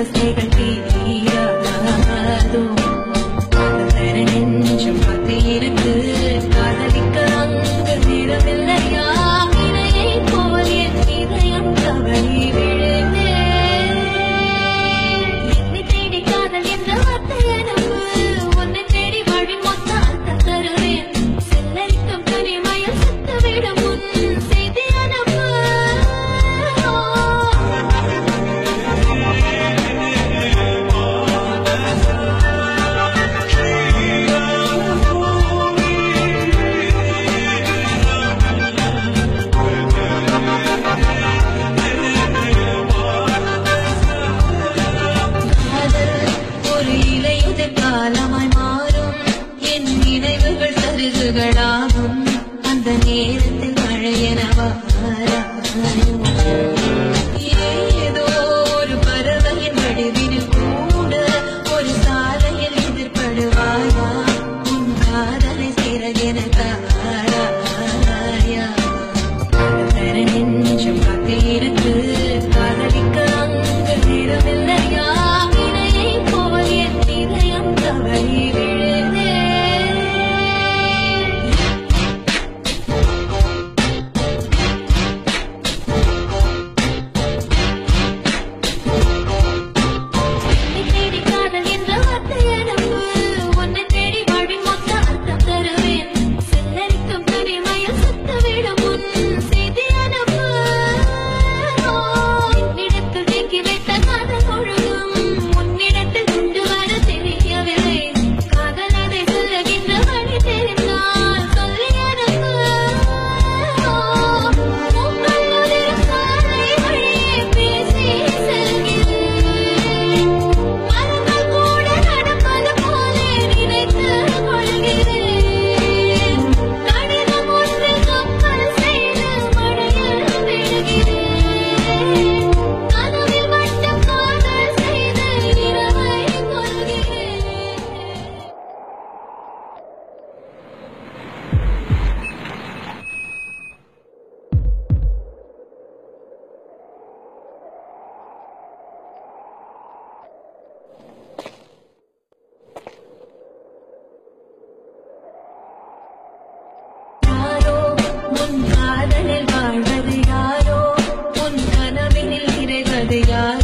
அவஸ்தைகள் தீராதோ நெஞ்சம் பத்தி இருக்கு காதலிக்க அங்கு நிறவில்லையா இணையை போல் என் இதயம் கவனி விழுந்தே என்னை தேடி காதல் என்ற வார்த்தை அனுப்பு உன்னை தேடி வழி மொத்த அர்த்தம் தருவேன் செல்லரிக்கும் தனிமயம் சுத்தவிடும் முன் செய்தி அனுப்பு ஒரு இலையுதிர் காலமாய் மாறும் என் நினைவுகள் சருகுகளாகும் அந்த நேரத்தில் மழையெனவாராயும் ஏதோ ஒரு பறவையின் வடிவினில் கூட ஒரு சாலையில் எதிர்படுவாயா உன் காதலை சிறகென தாராயா நெஞ்சம் பத்தி இருக்கு காதலிக்க அங்கு நிறவில்லையா இணையை போல் என் இதயம் கவனி விழுந்தே என்னை தேடி காதல் என்ற வார்த்தை அனுப்பு உன்னை தேடி வழி மொத்த அர்த்தம் தருவேன் செல்லரிக்கும் தனிமயம் சுத்தவிடும் முன் செய்தி அனுப்பு என்னிடத்தில் தேக்கி வைத்த காதல் முழுதும் உன்னிடத்தில் கொண்டு வர தெரியவில்லை காதல் அதை சொல்லுகின்ற வழி தெரிந்தால் சொல்லி அனுப்பு உங்களுடைய சாலை வழியே பேசி செல்கிறேன் மரங்கள் கூட நடப்பது போலே நினைத்து கொள்கிறேன் கடிதம் ஒன்று கப்பல் செய்து மழையில் விடுகிறேன் கனவில் மட்டும் காதல் செய்து இரவை கொள்கிறேன் யாரோ உன் காதலில் வாழ்வது யாரோ உன் கனவினில் நிறைவது யாரோ